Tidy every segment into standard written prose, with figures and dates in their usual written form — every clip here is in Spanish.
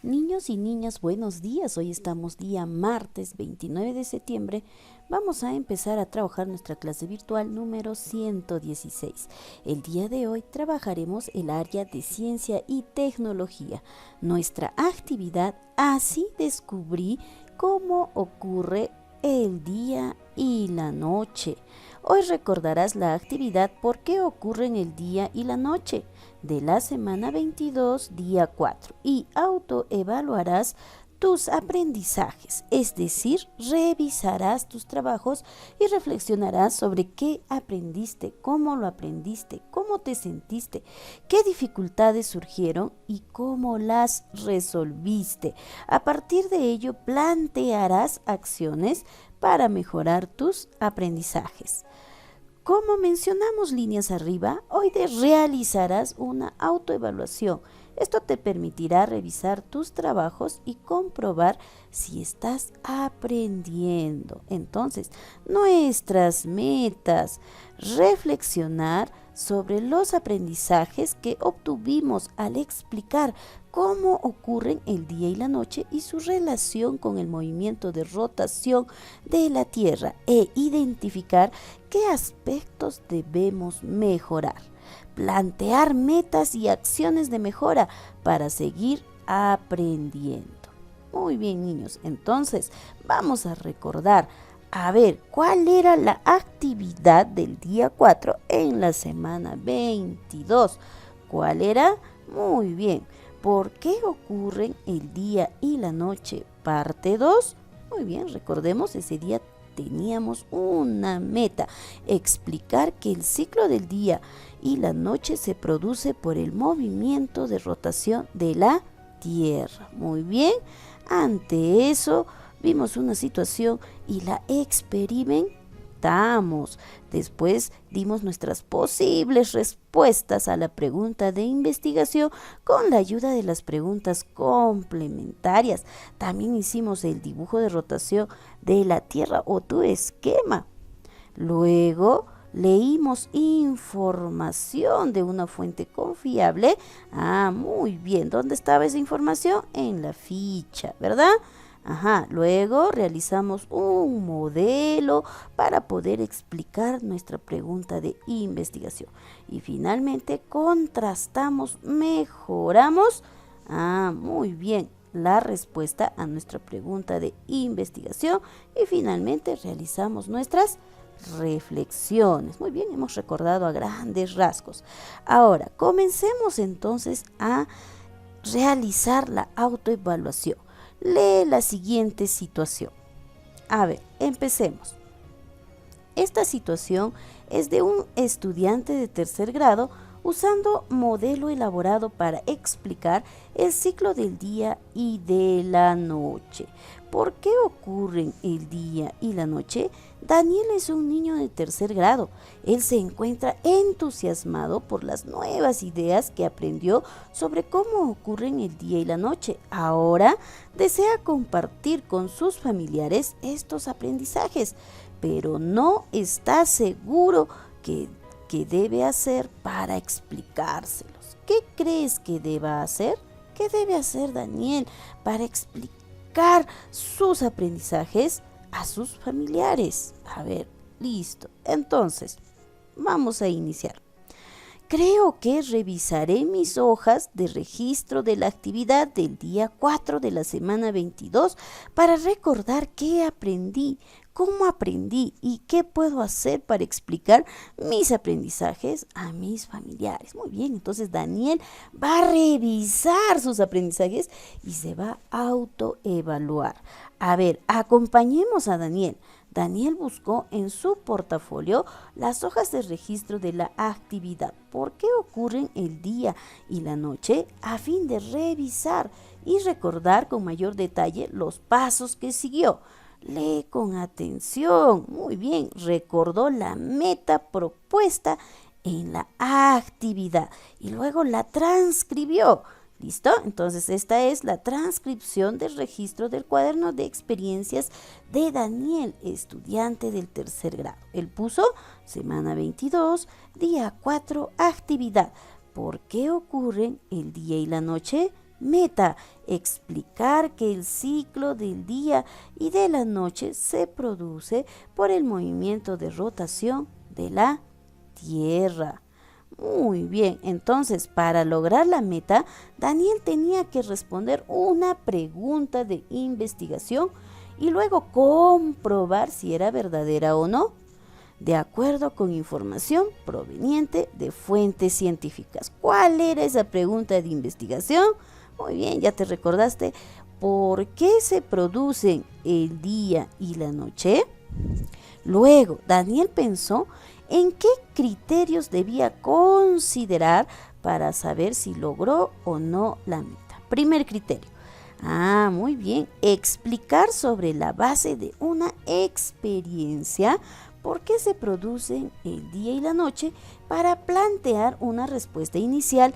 Niños y niñas, buenos días. Hoy estamos día martes 29 de septiembre. Vamos a empezar a trabajar nuestra clase virtual número 116. El día de hoy trabajaremos el área de ciencia y tecnología. Nuestra actividad, así descubrí cómo ocurre el día y la noche. Hoy recordarás la actividad por qué ocurren el día y la noche de la semana 22, día 4, y autoevaluarás tus aprendizajes, es decir, revisarás tus trabajos y reflexionarás sobre qué aprendiste, cómo te sentiste, qué dificultades surgieron y cómo las resolviste. A partir de ello, plantearás acciones para mejorar tus aprendizajes. Como mencionamos líneas arriba, hoy te realizarás una autoevaluación. Esto te permitirá revisar tus trabajos y comprobar si estás aprendiendo. Entonces, nuestras metas, reflexionar sobre los aprendizajes que obtuvimos al explicar cómo ocurren el día y la noche y su relación con el movimiento de rotación de la Tierra e identificar qué aspectos debemos mejorar. Plantear metas y acciones de mejora para seguir aprendiendo. Muy bien, niños, entonces vamos a recordar, a ver, ¿cuál era la actividad del día 4 en la semana 22? ¿Cuál era? Muy bien. ¿Por qué ocurren el día y la noche? Parte 2. Muy bien, recordemos, ese día teníamos una meta, explicar que el ciclo del día y la noche se produce por el movimiento de rotación de la Tierra. Muy bien, ante eso vimos una situación y la experimentamos. Después dimos nuestras posibles respuestas a la pregunta de investigación con la ayuda de las preguntas complementarias. También hicimos el dibujo de rotación de la Tierra o tu esquema. Luego leímos información de una fuente confiable. Muy bien. ¿Dónde estaba esa información? En la ficha, ¿verdad? Luego realizamos un modelo para poder explicar nuestra pregunta de investigación. Y finalmente contrastamos, mejoramos, muy bien, la respuesta a nuestra pregunta de investigación. Y finalmente realizamos nuestras reflexiones. Muy bien, hemos recordado a grandes rasgos. Ahora, comencemos entonces a realizar la autoevaluación. Lee la siguiente situación. A ver, empecemos. Esta situación es de un estudiante de tercer grado usando modelo elaborado para explicar el ciclo del día y de la noche. ¿Por qué ocurren el día y la noche? Daniel es un niño de tercer grado. Él se encuentra entusiasmado por las nuevas ideas que aprendió sobre cómo ocurren el día y la noche. Ahora desea compartir con sus familiares estos aprendizajes, pero no está seguro qué debe hacer para explicárselos. ¿Qué crees que deba hacer? ¿Qué debe hacer Daniel para explicar sus aprendizajes a sus familiares? A ver, listo. Entonces, vamos a iniciar. Creo que revisaré mis hojas de registro de la actividad del día 4 de la semana 22 para recordar qué aprendí, cómo aprendí y qué puedo hacer para explicar mis aprendizajes a mis familiares. Muy bien, entonces Daniel va a revisar sus aprendizajes y se va a autoevaluar. A ver, acompañemos a Daniel. Daniel buscó en su portafolio las hojas de registro de la actividad. ¿Por qué ocurren el día y la noche? A fin de revisar y recordar con mayor detalle los pasos que siguió. Lee con atención. Muy bien, recordó la meta propuesta en la actividad y luego la transcribió. ¿Listo? Entonces esta es la transcripción del registro del cuaderno de experiencias de Daniel, estudiante del tercer grado. Él puso semana 22, día 4, actividad. ¿Por qué ocurren el día y la noche? Meta: explicar que el ciclo del día y de la noche se produce por el movimiento de rotación de la Tierra. Muy bien, entonces para lograr la meta, Daniel tenía que responder una pregunta de investigación y luego comprobar si era verdadera o no, de acuerdo con información proveniente de fuentes científicas. ¿Cuál era esa pregunta de investigación? Muy bien, ya te recordaste. ¿Por qué se producen el día y la noche? Luego, Daniel pensó en qué criterios debía considerar para saber si logró o no la meta. Primer criterio. Muy bien. Explicar sobre la base de una experiencia por qué se producen el día y la noche para plantear una respuesta inicial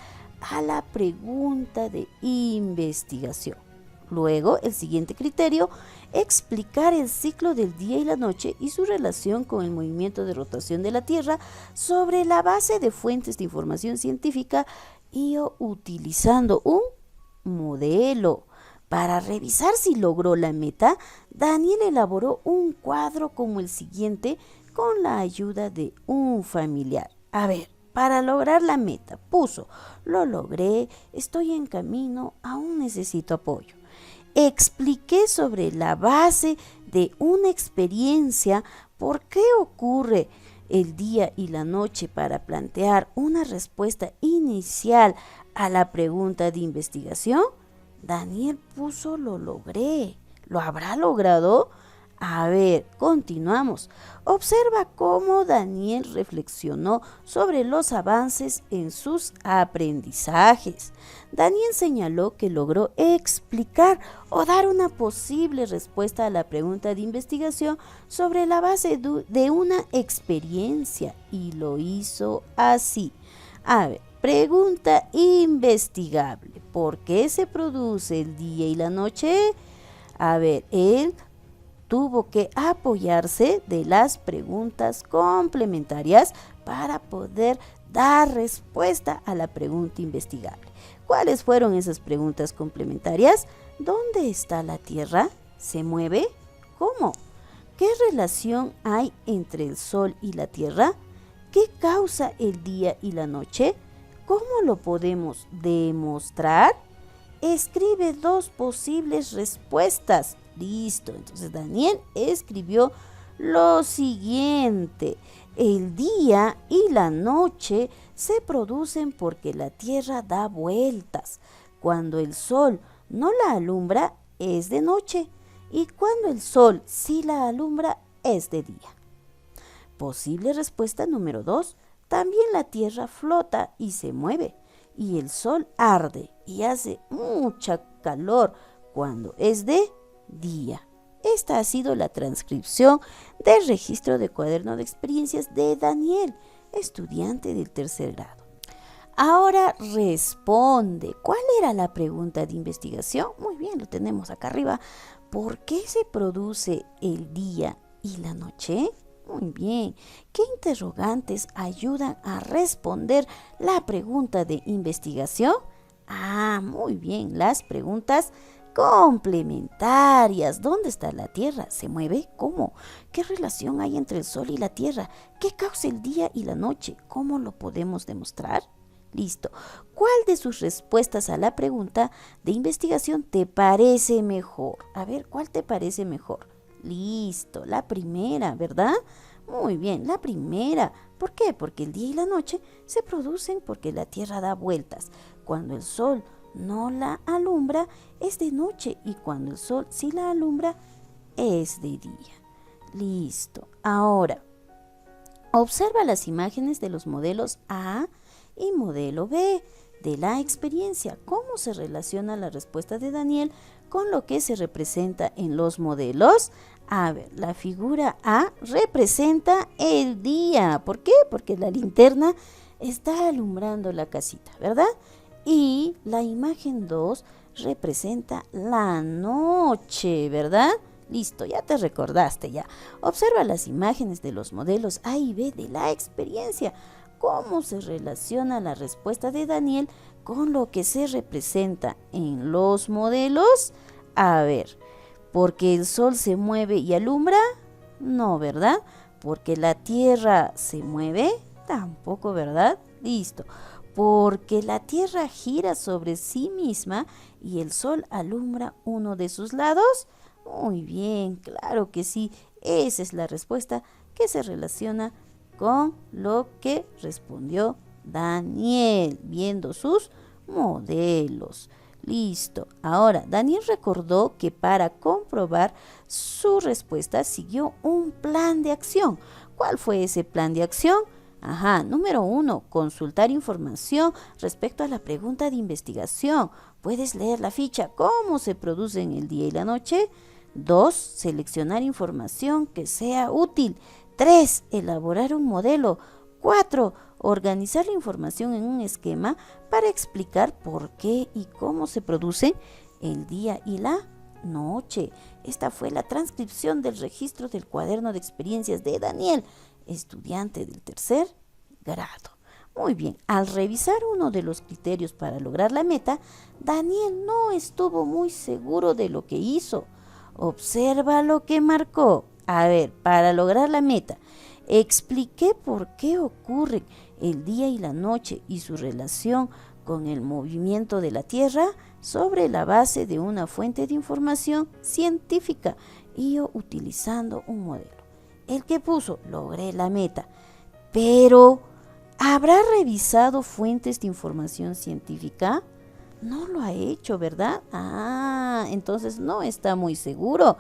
a la pregunta de investigación. Luego, el siguiente criterio: explicar el ciclo del día y la noche y su relación con el movimiento de rotación de la Tierra sobre la base de fuentes de información científica y utilizando un modelo. Para revisar si logró la meta, Daniel elaboró un cuadro como el siguiente con la ayuda de un familiar. Para lograr la meta puso: lo logré, estoy en camino, aún necesito apoyo. Expliqué sobre la base de una experiencia por qué ocurre el día y la noche para plantear una respuesta inicial a la pregunta de investigación. Daniel puso: lo logré. ¿Lo habrá logrado? Continuamos. Observa cómo Daniel reflexionó sobre los avances en sus aprendizajes. Daniel señaló que logró explicar o dar una posible respuesta a la pregunta de investigación sobre la base de una experiencia y lo hizo así. Pregunta investigable: ¿por qué se produce el día y la noche? Él tuvo que apoyarse de las preguntas complementarias para poder dar respuesta a la pregunta investigable. ¿Cuáles fueron esas preguntas complementarias? ¿Dónde está la Tierra? ¿Se mueve? ¿Cómo? ¿Qué relación hay entre el Sol y la Tierra? ¿Qué causa el día y la noche? ¿Cómo lo podemos demostrar? Escribe 2 posibles respuestas. Listo, entonces Daniel escribió lo siguiente: el día y la noche se producen porque la Tierra da vueltas. Cuando el Sol no la alumbra, es de noche, y cuando el Sol sí la alumbra, es de día. Posible respuesta número 2: también la Tierra flota y se mueve, y el Sol arde y hace mucha calor cuando es de día. Esta ha sido la transcripción del registro de cuaderno de experiencias de Daniel, estudiante del 3er grado. Ahora responde. ¿Cuál era la pregunta de investigación? Muy bien, lo tenemos acá arriba. ¿Por qué se produce el día y la noche? Muy bien. ¿Qué interrogantes ayudan a responder la pregunta de investigación? Muy bien, las preguntas complementarias. ¿Dónde está la Tierra? ¿Se mueve? ¿Cómo? ¿Qué relación hay entre el Sol y la Tierra? ¿Qué causa el día y la noche? ¿Cómo lo podemos demostrar? Listo. ¿Cuál de sus respuestas a la pregunta de investigación te parece mejor? ¿Cuál te parece mejor? Listo, la primera, ¿verdad? Muy bien, la primera. ¿Por qué? Porque el día y la noche se producen porque la Tierra da vueltas. Cuando el Sol no la alumbra, es de noche, y cuando el Sol sí la alumbra, es de día. Listo. Ahora, observa las imágenes de los modelos A y modelo B de la experiencia. ¿Cómo se relaciona la respuesta de Daniel con lo que se representa en los modelos? La figura A representa el día. ¿Por qué? Porque la linterna está alumbrando la casita, ¿verdad? Y la imagen 2 representa la noche, ¿verdad? Listo, ya te recordaste ya. Observa las imágenes de los modelos A y B de la experiencia. ¿Cómo se relaciona la respuesta de Daniel con lo que se representa en los modelos? A ver, ¿porque el sol se mueve y alumbra? No, ¿verdad? ¿Porque la Tierra se mueve? Tampoco, ¿verdad? Listo. ¿Porque la Tierra gira sobre sí misma y el sol alumbra uno de sus lados? Muy bien, claro que sí. Esa es la respuesta que se relaciona con lo que respondió Daniel, viendo sus modelos. Listo. Ahora, Daniel recordó que para comprobar su respuesta siguió un plan de acción. ¿Cuál fue ese plan de acción? Ajá, número 1, consultar información respecto a la pregunta de investigación. Puedes leer la ficha, ¿cómo se producen el día y la noche? 2, seleccionar información que sea útil. 3, elaborar un modelo. 4, organizar la información en un esquema para explicar por qué y cómo se producen el día y la noche. Esta fue la transcripción del registro del cuaderno de experiencias de Daniel, estudiante del tercer grado. Muy bien, al revisar uno de los criterios para lograr la meta, Daniel no estuvo muy seguro de lo que hizo. Observa lo que marcó. A ver, para lograr la meta, expliqué por qué ocurren el día y la noche y su relación con el movimiento de la Tierra sobre la base de una fuente de información científica y yo utilizando un modelo. El que puso, logré la meta, pero ¿habrá revisado fuentes de información científica? No lo ha hecho, ¿verdad? Entonces no está muy seguro.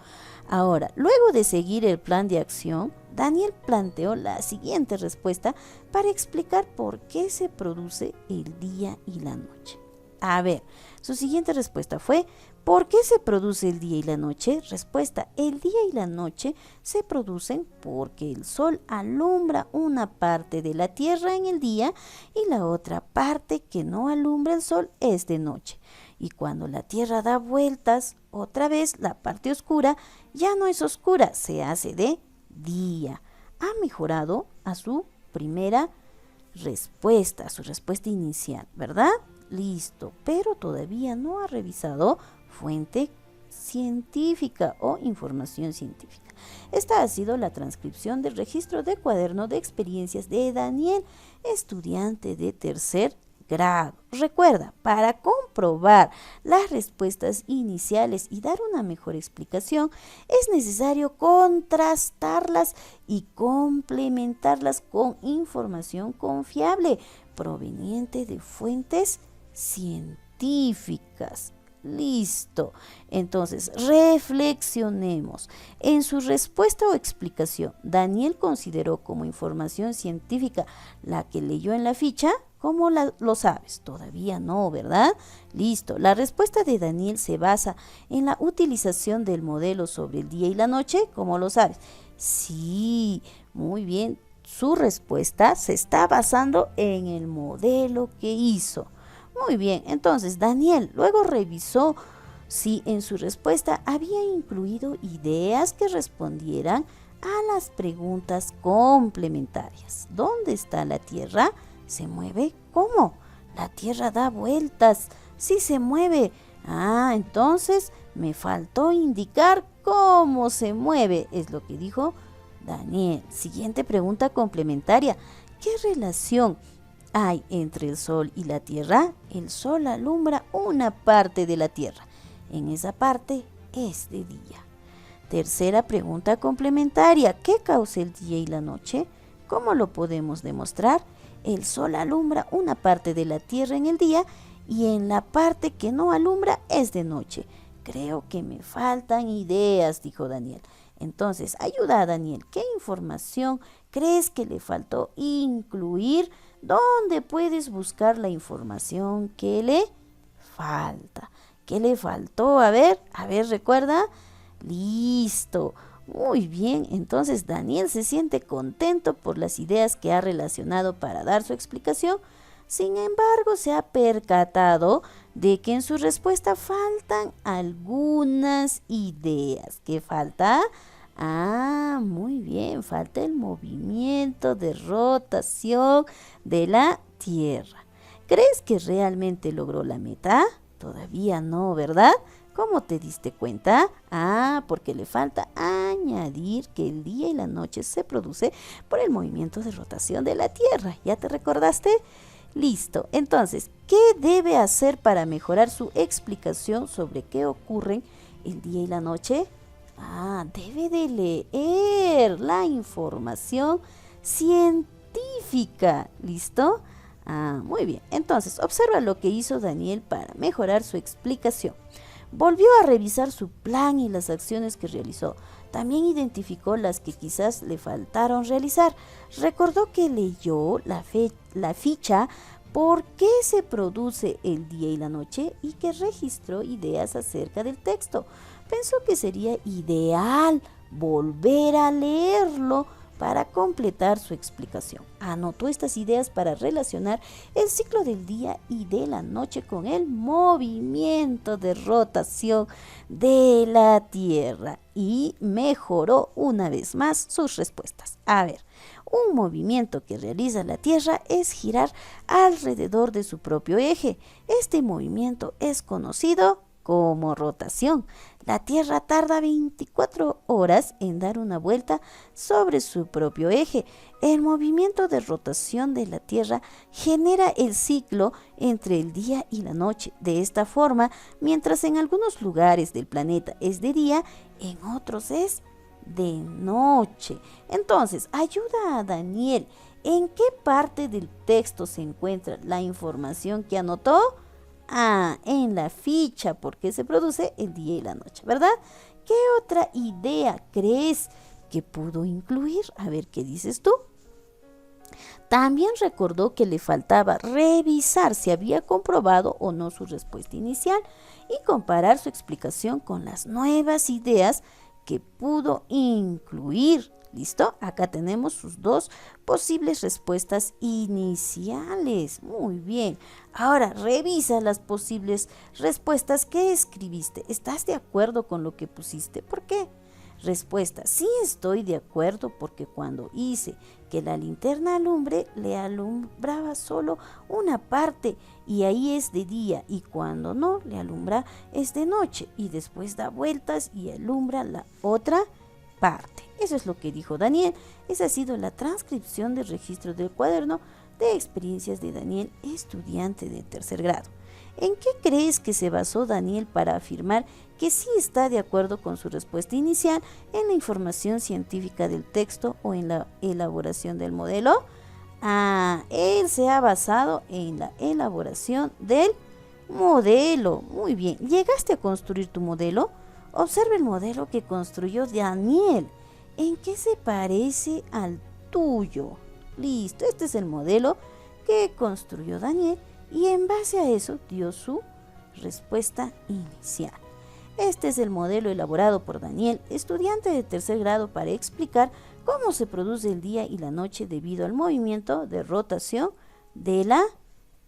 Ahora, luego de seguir el plan de acción, Daniel planteó la siguiente respuesta para explicar por qué se produce el día y la noche. A ver, su siguiente respuesta fue, ¿por qué se produce el día y la noche? Respuesta, el día y la noche se producen porque el sol alumbra una parte de la Tierra en el día y la otra parte que no alumbra el sol es de noche. Y cuando la Tierra da vueltas, otra vez la parte oscura ya no es oscura, se hace de día. Ha mejorado a su primera respuesta, a su respuesta inicial, ¿verdad? Listo, pero todavía no ha revisado fuente científica o información científica. Esta ha sido la transcripción del registro de cuaderno de experiencias de Daniel, estudiante de tercer grado. Recuerda, para comprobar las respuestas iniciales y dar una mejor explicación, es necesario contrastarlas y complementarlas con información confiable proveniente de fuentes científicas. Listo. Entonces, reflexionemos. En su respuesta o explicación, Daniel consideró como información científica la que leyó en la ficha. ¿Cómo lo sabes? Todavía no, ¿verdad? Listo. La respuesta de Daniel se basa en la utilización del modelo sobre el día y la noche. ¿Cómo lo sabes? Sí, muy bien. Su respuesta se está basando en el modelo que hizo. Muy bien, entonces Daniel luego revisó si en su respuesta había incluido ideas que respondieran a las preguntas complementarias. ¿Dónde está la Tierra? ¿Se mueve? ¿Cómo? La Tierra da vueltas. Sí se mueve. Entonces me faltó indicar cómo se mueve, es lo que dijo Daniel. Siguiente pregunta complementaria. ¿Qué relación hay entre el Sol y la Tierra? El Sol alumbra una parte de la Tierra. En esa parte es de día. Tercera pregunta complementaria. ¿Qué causa el día y la noche? ¿Cómo lo podemos demostrar? El Sol alumbra una parte de la Tierra en el día y en la parte que no alumbra es de noche. Creo que me faltan ideas, dijo Daniel. Entonces, ayuda a Daniel. ¿Qué información crees que le faltó incluir? ¿Dónde puedes buscar la información que le falta? ¿Qué le faltó? A ver, recuerda. Listo. Muy bien, entonces Daniel se siente contento por las ideas que ha relacionado para dar su explicación. Sin embargo, se ha percatado de que en su respuesta faltan algunas ideas. ¿Qué falta? Muy bien, falta el movimiento de rotación de la Tierra. ¿Crees que realmente logró la meta? Todavía no, ¿verdad? ¿Cómo te diste cuenta? Porque le falta añadir que el día y la noche se produce por el movimiento de rotación de la Tierra. ¿Ya te recordaste? Listo. Entonces, ¿qué debe hacer para mejorar su explicación sobre qué ocurren el día y la noche? Debe de leer la información científica. ¿Listo? Muy bien. Entonces, observa lo que hizo Daniel para mejorar su explicación. Volvió a revisar su plan y las acciones que realizó. También identificó las que quizás le faltaron realizar. Recordó que leyó la ficha por qué se produce el día y la noche y que registró ideas acerca del texto. Pensó que sería ideal volver a leerlo para completar su explicación. Anotó estas ideas para relacionar el ciclo del día y de la noche con el movimiento de rotación de la Tierra y mejoró una vez más sus respuestas. A ver, un movimiento que realiza la Tierra es girar alrededor de su propio eje. Este movimiento es conocido como rotación. La Tierra tarda 24 horas en dar una vuelta sobre su propio eje. El movimiento de rotación de la Tierra genera el ciclo entre el día y la noche. De esta forma, mientras en algunos lugares del planeta es de día, en otros es de noche. Entonces, ayuda a Daniel. ¿En qué parte del texto se encuentra la información que anotó? En la ficha, porque se produce el día y la noche, ¿verdad? ¿Qué otra idea crees que pudo incluir? A ver, ¿qué dices tú? También recordó que le faltaba revisar si había comprobado o no su respuesta inicial y comparar su explicación con las nuevas ideas que pudo incluir. ¿Listo? Acá tenemos sus dos posibles respuestas iniciales. Muy bien. Ahora revisa las posibles respuestas que escribiste. ¿Estás de acuerdo con lo que pusiste? ¿Por qué? Respuesta: sí estoy de acuerdo porque cuando hice que la linterna alumbre, le alumbraba solo una parte y ahí es de día, y cuando no le alumbra es de noche y después da vueltas y alumbra la otra parte. Eso es lo que dijo Daniel. Esa ha sido la transcripción del registro del cuaderno de experiencias de Daniel, estudiante de tercer grado. ¿En qué crees que se basó Daniel para afirmar que sí está de acuerdo con su respuesta inicial en la información científica del texto o en la elaboración del modelo? Él se ha basado en la elaboración del modelo. Muy bien. ¿Llegaste a construir tu modelo? Observa el modelo que construyó Daniel. ¿En qué se parece al tuyo? Listo, este es el modelo que construyó Daniel y en base a eso dio su respuesta inicial. Este es el modelo elaborado por Daniel, estudiante de tercer grado, para explicar cómo se produce el día y la noche debido al movimiento de rotación de la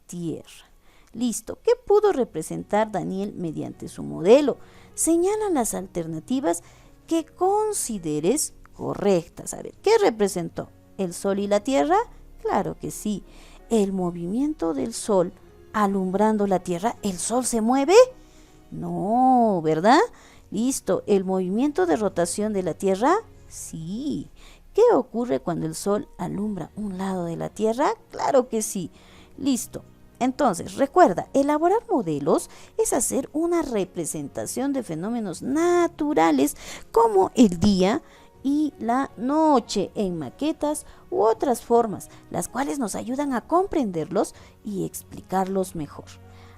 Tierra. Listo, ¿qué pudo representar Daniel mediante su modelo? Señala las alternativas que consideres correctas. A ver, ¿qué representó? ¿El Sol y la Tierra? Claro que sí. ¿El movimiento del Sol alumbrando la Tierra? ¿El Sol se mueve? No, ¿verdad? Listo. ¿El movimiento de rotación de la Tierra? Sí. ¿Qué ocurre cuando el Sol alumbra un lado de la Tierra? Claro que sí. Listo. Entonces, recuerda, elaborar modelos es hacer una representación de fenómenos naturales como el día y la noche en maquetas u otras formas, las cuales nos ayudan a comprenderlos y explicarlos mejor.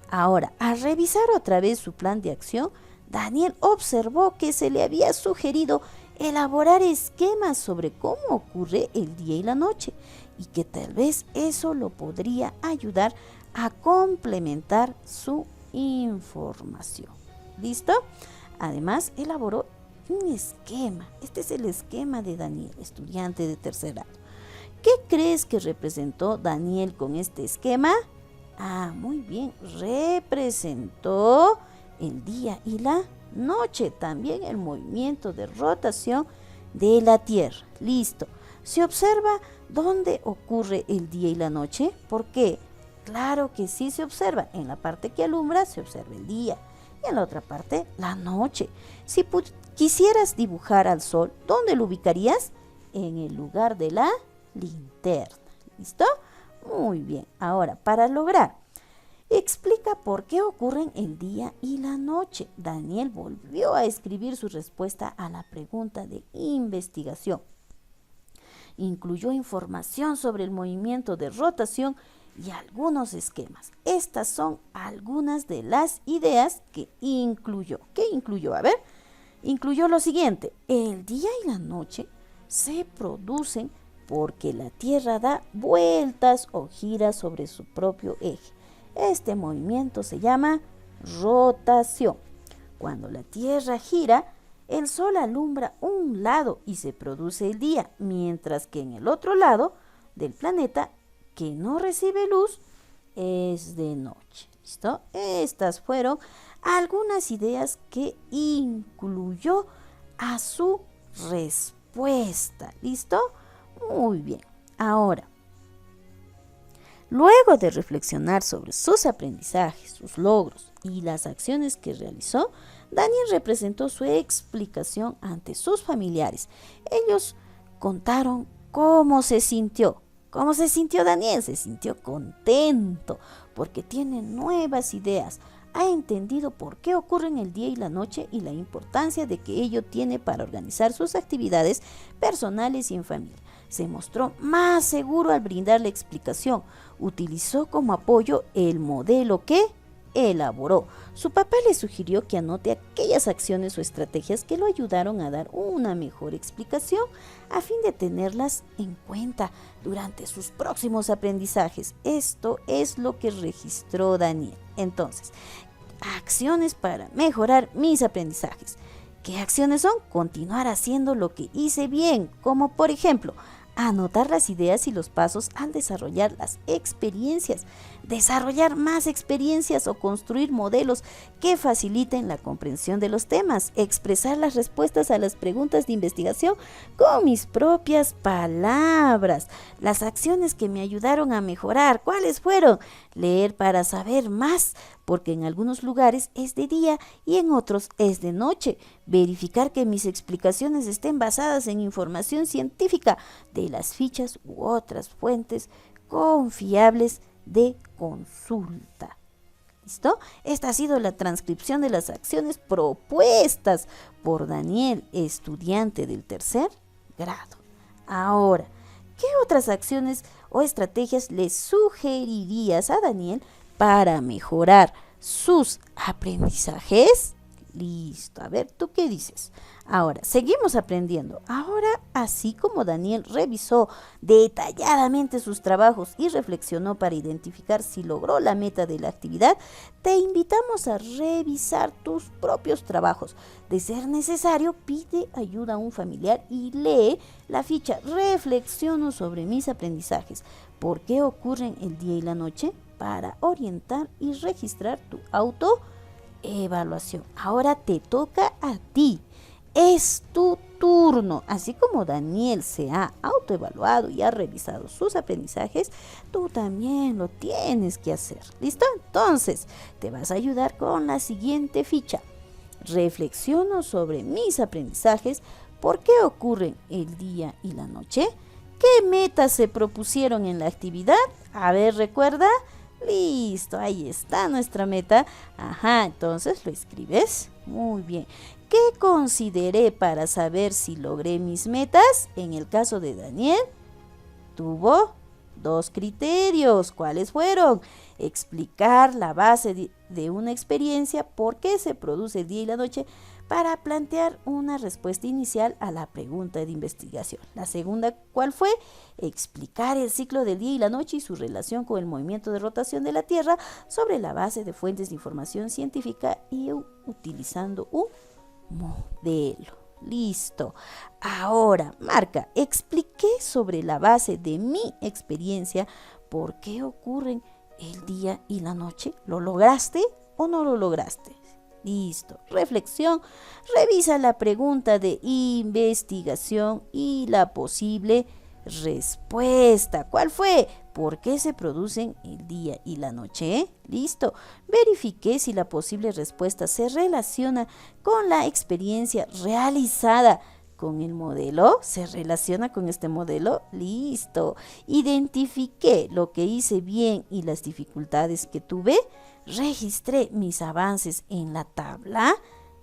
Ahora, al revisar otra vez su plan de acción, Daniel observó que se le había sugerido elaborar esquemas sobre cómo ocurre el día y la noche y que tal vez eso lo podría ayudar a complementar su información. ¿Listo? Además, elaboró un esquema. Este es el esquema de Daniel, estudiante de tercer grado. ¿Qué crees que representó Daniel con este esquema? Muy bien, representó el día y la noche, también el movimiento de rotación de la Tierra. Listo. Se observa dónde ocurre el día y la noche. ¿Por qué? Claro que sí se observa. En la parte que alumbra se observa el día y en la otra parte la noche. Si quisieras dibujar al sol, ¿dónde lo ubicarías? En el lugar de la linterna. ¿Listo? Muy bien. Ahora, para lograr, explica por qué ocurren el día y la noche. Daniel volvió a escribir su respuesta a la pregunta de investigación. Incluyó información sobre el movimiento de rotación y algunos esquemas. Estas son algunas de las ideas que incluyó. ¿Qué incluyó? A ver, incluyó lo siguiente: el día y la noche se producen porque la Tierra da vueltas o gira sobre su propio eje. Este movimiento se llama rotación. Cuando la Tierra gira, el Sol alumbra un lado y se produce el día, mientras que en el otro lado del planeta, que no recibe luz, es de noche. ¿Listo? Estas fueron algunas ideas que incluyó a su respuesta. ¿Listo? Muy bien. Ahora, luego de reflexionar sobre sus aprendizajes, sus logros y las acciones que realizó, Daniel representó su explicación ante sus familiares. Ellos contaron cómo se sintió. ¿Cómo se sintió Daniel? Se sintió contento porque tiene nuevas ideas. Ha entendido por qué ocurren el día y la noche y la importancia de que ello tiene para organizar sus actividades personales y en familia. Se mostró más seguro al brindar la explicación. Utilizó como apoyo el modelo que elaboró. Su papá le sugirió que anote aquellas acciones o estrategias que lo ayudaron a dar una mejor explicación a fin de tenerlas en cuenta durante sus próximos aprendizajes. Esto es lo que registró Daniel. Entonces, acciones para mejorar mis aprendizajes. ¿Qué acciones son? Continuar haciendo lo que hice bien, como por ejemplo, anotar las ideas y los pasos al desarrollar las experiencias, desarrollar más experiencias o construir modelos que faciliten la comprensión de los temas, expresar las respuestas a las preguntas de investigación con mis propias palabras. Las acciones que me ayudaron a mejorar, ¿cuáles fueron? Leer para saber más, porque en algunos lugares es de día y en otros es de noche. Verificar que mis explicaciones estén basadas en información científica de las fichas u otras fuentes confiables de consulta. ¿Listo? Esta ha sido la transcripción de las acciones propuestas por Daniel, estudiante del tercer grado. Ahora, ¿qué otras acciones o estrategias le sugerirías a Daniel para mejorar sus aprendizajes? Listo, a ver, ¿tú qué dices? Ahora, seguimos aprendiendo. Ahora, así como Daniel revisó detalladamente sus trabajos y reflexionó para identificar si logró la meta de la actividad, te invitamos a revisar tus propios trabajos. De ser necesario, pide ayuda a un familiar y lee la ficha. Reflexiono sobre mis aprendizajes. ¿Por qué ocurren el día y la noche? Para orientar y registrar tu autoevaluación. Ahora te toca a ti. Es tu turno. Así como Daniel se ha autoevaluado y ha revisado sus aprendizajes, tú también lo tienes que hacer. ¿Listo? Entonces, te vas a ayudar con la siguiente ficha. Reflexiono sobre mis aprendizajes. ¿Por qué ocurren el día y la noche? ¿Qué metas se propusieron en la actividad? A ver, ¿recuerda? Listo, ahí está nuestra meta. Ajá, entonces lo escribes. Muy bien. ¿Qué consideré para saber si logré mis metas? En el caso de Daniel, tuvo 2 criterios. ¿Cuáles fueron? Explicar la base de una experiencia, por qué se produce el día y la noche, para plantear una respuesta inicial a la pregunta de investigación. La segunda, ¿cuál fue? Explicar el ciclo del día y la noche y su relación con el movimiento de rotación de la Tierra sobre la base de fuentes de información científica y utilizando un modelo. Listo. Ahora, marca, expliqué sobre la base de mi experiencia por qué ocurren el día y la noche. ¿Lo lograste o no lo lograste? Listo. Reflexión. Revisa la pregunta de investigación y la posible respuesta. ¿Cuál fue? ¿Por qué se producen el día y la noche? Listo. Verifiqué si la posible respuesta se relaciona con la experiencia realizada con el modelo. ¿Se relaciona con este modelo? Listo. Identifiqué lo que hice bien y las dificultades que tuve. Registré mis avances en la tabla.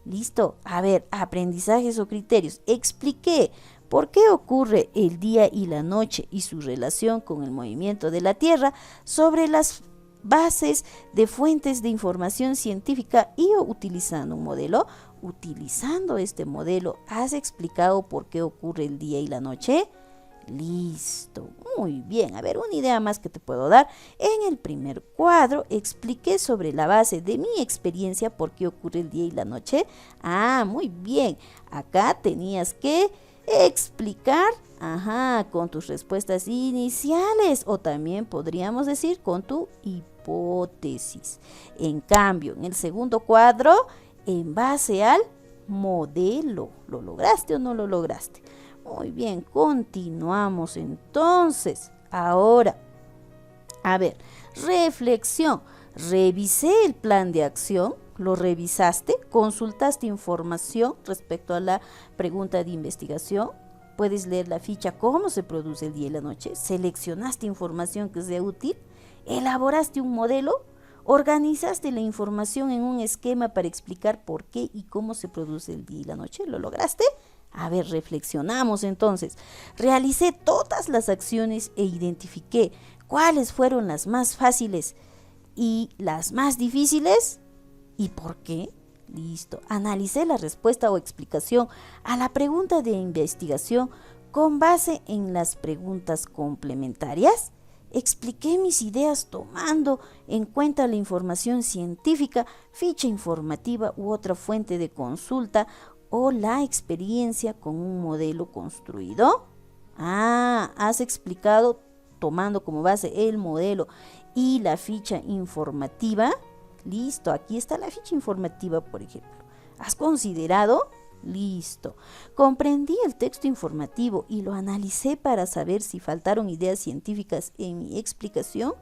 Listo. A ver, aprendizajes o criterios. Expliqué por qué ocurre el día y la noche y su relación con el movimiento de la Tierra sobre las bases de fuentes de información científica y utilizando un modelo. Utilizando este modelo, ¿has explicado por qué ocurre el día y la noche? Listo, muy bien. A ver, una idea más que te puedo dar. En el primer cuadro expliqué sobre la base de mi experiencia por qué ocurre el día y la noche. Muy bien. Acá tenías que explicar, con tus respuestas iniciales o también podríamos decir con tu hipótesis. En cambio, en el segundo cuadro, en base al modelo. ¿Lo lograste o no lo lograste? Muy bien, continuamos entonces. Ahora, a ver, reflexión. Revisé el plan de acción, lo revisaste, consultaste información respecto a la pregunta de investigación. Puedes leer la ficha cómo se produce el día y la noche. Seleccionaste información que sea útil. Elaboraste un modelo. Organizaste la información en un esquema para explicar por qué y cómo se produce el día y la noche. ¿Lo lograste? A ver, reflexionamos entonces. Realicé todas las acciones e identifiqué cuáles fueron las más fáciles y las más difíciles y por qué. Listo. Analicé la respuesta o explicación a la pregunta de investigación con base en las preguntas complementarias. Expliqué mis ideas tomando en cuenta la información científica, ficha informativa u otra fuente de consulta o la experiencia con un modelo construido. Has explicado tomando como base el modelo y la ficha informativa. Listo, aquí está la ficha informativa, por ejemplo. ¿Has considerado? Listo. Comprendí el texto informativo y lo analicé para saber si faltaron ideas científicas en mi explicación.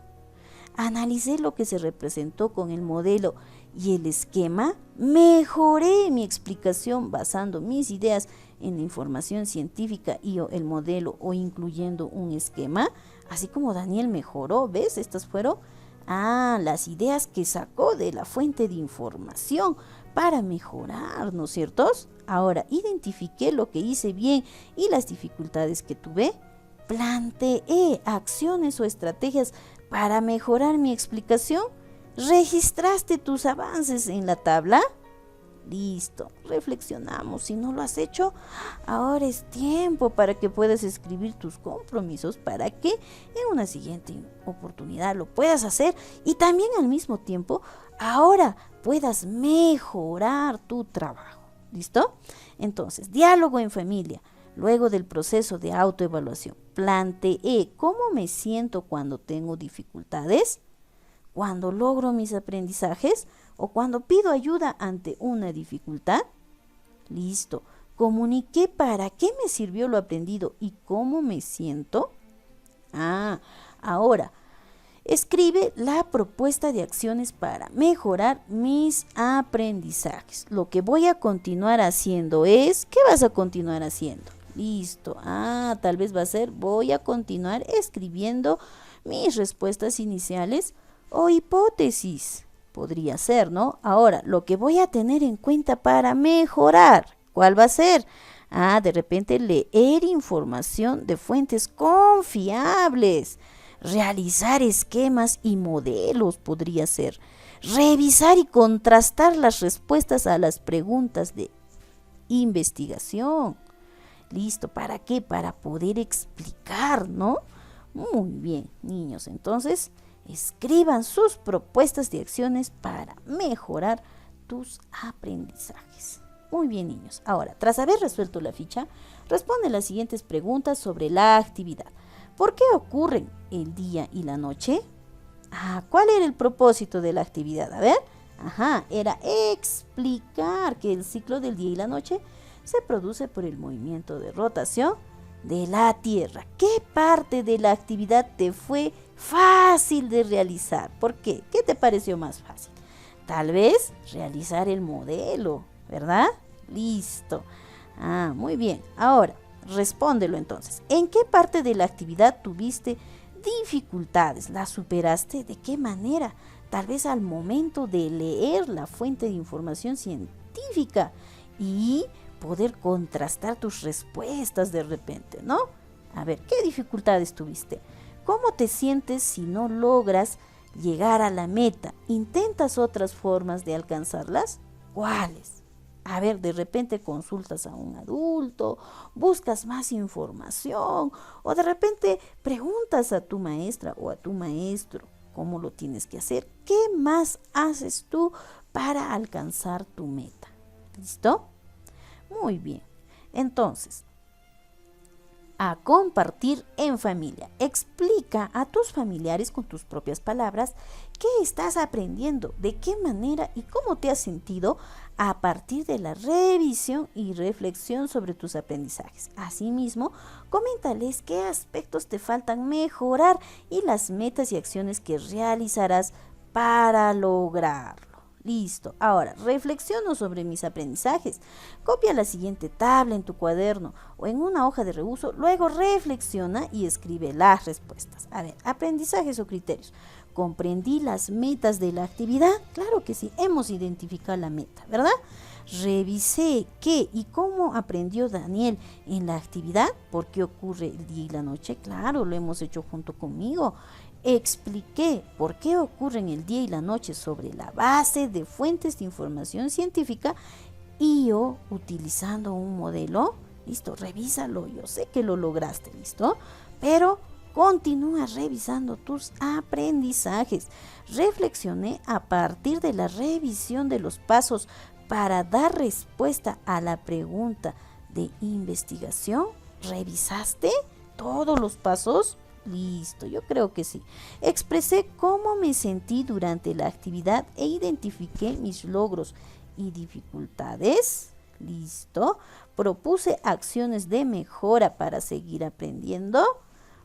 Analicé lo que se representó con el modelo y el esquema. Mejoré mi explicación basando mis ideas en la información científica y el modelo o incluyendo un esquema. Así como Daniel mejoró, ¿ves? Estas fueron las ideas que sacó de la fuente de información para mejorar, ¿no es cierto? Ahora, identifiqué lo que hice bien y las dificultades que tuve. Planteé acciones o estrategias para mejorar mi explicación. ¿Registraste tus avances en la tabla? Listo, reflexionamos. Si no lo has hecho, ahora es tiempo para que puedas escribir tus compromisos para que en una siguiente oportunidad lo puedas hacer y también al mismo tiempo ahora puedas mejorar tu trabajo. ¿Listo? Entonces, diálogo en familia. Luego del proceso de autoevaluación, planteé cómo me siento cuando tengo dificultades, cuando logro mis aprendizajes o cuando pido ayuda ante una dificultad. Listo. Comuniqué para qué me sirvió lo aprendido y cómo me siento. Ahora, escribe la propuesta de acciones para mejorar mis aprendizajes. Lo que voy a continuar haciendo es, ¿qué vas a continuar haciendo? Listo. Tal vez va a ser, voy a continuar escribiendo mis respuestas iniciales o hipótesis. Podría ser, ¿no? Ahora, lo que voy a tener en cuenta para mejorar, ¿cuál va a ser? De repente leer información de fuentes confiables. Realizar esquemas y modelos podría ser. Revisar y contrastar las respuestas a las preguntas de investigación. Listo, ¿para qué? Para poder explicar, ¿no? Muy bien, niños. Entonces, escriban sus propuestas de acciones para mejorar tus aprendizajes. Muy bien, niños. Ahora, tras haber resuelto la ficha, responde las siguientes preguntas sobre la actividad. ¿Por qué ocurren el día y la noche? ¿Cuál era el propósito de la actividad? A ver, era explicar que el ciclo del día y la noche se produce por el movimiento de rotación de la Tierra. ¿Qué parte de la actividad te fue fácil de realizar? ¿Por qué? ¿Qué te pareció más fácil? Tal vez realizar el modelo, ¿verdad? Listo. Muy bien. Ahora, respóndelo entonces. ¿En qué parte de la actividad tuviste dificultades? ¿Las superaste? ¿De qué manera? Tal vez al momento de leer la fuente de información científica y poder contrastar tus respuestas de repente, ¿no? A ver, ¿qué dificultades tuviste? ¿Cómo te sientes si no logras llegar a la meta? ¿Intentas otras formas de alcanzarlas? ¿Cuáles? A ver, de repente consultas a un adulto, buscas más información o de repente preguntas a tu maestra o a tu maestro cómo lo tienes que hacer. ¿Qué más haces tú para alcanzar tu meta? ¿Listo? Muy bien. Entonces, a compartir en familia. Explica a tus familiares con tus propias palabras qué estás aprendiendo, de qué manera y cómo te has sentido a partir de la revisión y reflexión sobre tus aprendizajes. Asimismo, coméntales qué aspectos te faltan mejorar y las metas y acciones que realizarás para lograrlo. Listo. Ahora, reflexiono sobre mis aprendizajes. Copia la siguiente tabla en tu cuaderno o en una hoja de reuso. Luego reflexiona y escribe las respuestas. A ver, aprendizajes o criterios. ¿Comprendí las metas de la actividad? Claro que sí, hemos identificado la meta, ¿verdad? Revisé qué y cómo aprendió Daniel en la actividad. ¿Por qué ocurre el día y la noche? Claro, lo hemos hecho junto conmigo. Expliqué por qué ocurren el día y la noche sobre la base de fuentes de información científica y yo utilizando un modelo. Listo, revísalo, yo sé que lo lograste, listo, pero continúa revisando tus aprendizajes. Reflexioné a partir de la revisión de los pasos para dar respuesta a la pregunta de investigación. ¿Revisaste todos los pasos? Listo, yo creo que sí. Expresé cómo me sentí durante la actividad e identifiqué mis logros y dificultades. Listo. Propuse acciones de mejora para seguir aprendiendo.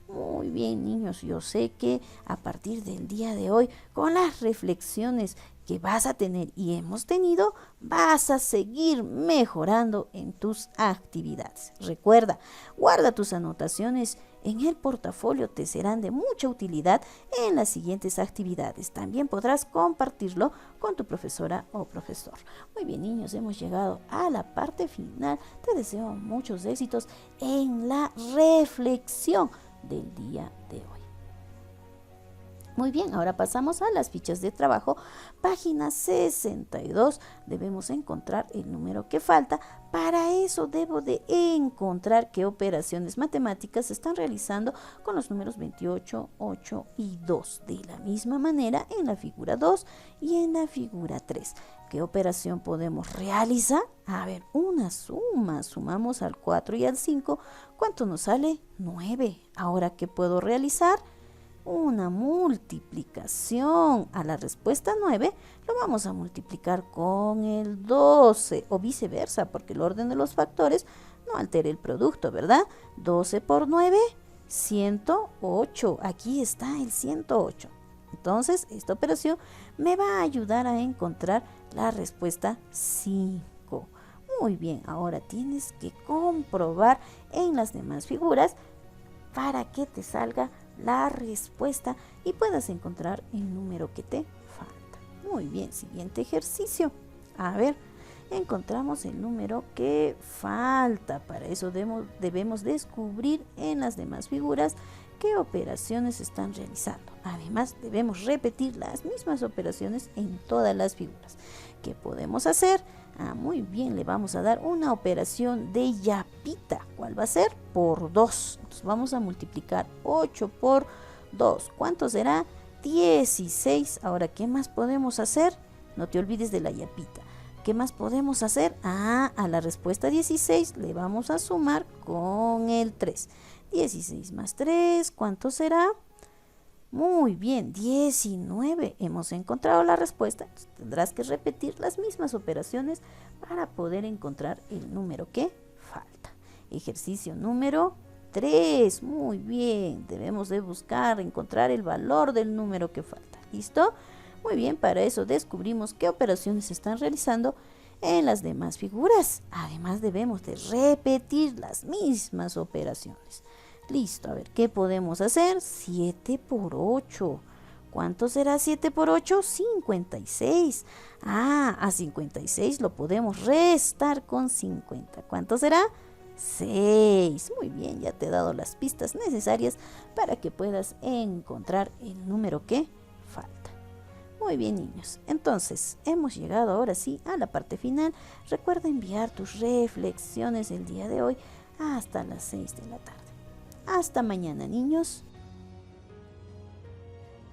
Muy bien, niños, yo sé que a partir del día de hoy, con las reflexiones que vas a tener y hemos tenido, vas a seguir mejorando en tus actividades. Recuerda, guarda tus anotaciones en el portafolio, te serán de mucha utilidad en las siguientes actividades. También podrás compartirlo con tu profesora o profesor. Muy bien, niños, hemos llegado a la parte final. Te deseo muchos éxitos en la reflexión del día de hoy. Muy bien, ahora pasamos a las fichas de trabajo. Página 62. Debemos encontrar el número que falta. Para eso debo de encontrar qué operaciones matemáticas se están realizando con los números 28, 8 y 2. De la misma manera en la figura 2 y en la figura 3. ¿Qué operación podemos realizar? A ver, una suma. Sumamos al 4 y al 5. ¿Cuánto nos sale? 9. Ahora, ¿qué puedo realizar? Una multiplicación. A la respuesta 9 lo vamos a multiplicar con el 12 o viceversa, porque el orden de los factores no altera el producto, ¿verdad? 12 por 9, 108. Aquí está el 108. Entonces, esta operación me va a ayudar a encontrar la respuesta 5. Muy bien, ahora tienes que comprobar en las demás figuras para que te salga la respuesta y puedas encontrar el número que te falta. Muy bien, siguiente ejercicio. A ver, encontramos el número que falta. Para eso debemos descubrir en las demás figuras qué operaciones se están realizando. Además, debemos repetir las mismas operaciones en todas las figuras. ¿Qué podemos hacer? Muy bien, le vamos a dar una operación de yapita. ¿Cuál va a ser? Por 2. Entonces vamos a multiplicar 8 por 2. ¿Cuánto será? 16. Ahora, ¿qué más podemos hacer? No te olvides de la yapita. ¿Qué más podemos hacer? A la respuesta 16 le vamos a sumar con el 3. 16 más 3, ¿cuánto será? Muy bien, 19. Hemos encontrado la respuesta. Entonces, tendrás que repetir las mismas operaciones para poder encontrar el número que falta. Ejercicio número 3. Muy bien, debemos de buscar, encontrar el valor del número que falta. ¿Listo? Muy bien, para eso descubrimos qué operaciones se están realizando en las demás figuras. Además debemos de repetir las mismas operaciones. Listo, a ver, ¿qué podemos hacer? 7 por 8. ¿Cuánto será 7 por 8? 56. A 56 lo podemos restar con 50. ¿Cuánto será? 6. Muy bien, ya te he dado las pistas necesarias para que puedas encontrar el número que falta. Muy bien, niños. Entonces, hemos llegado ahora sí a la parte final. Recuerda enviar tus reflexiones el día de hoy hasta las 6 de la tarde. Hasta mañana, niños.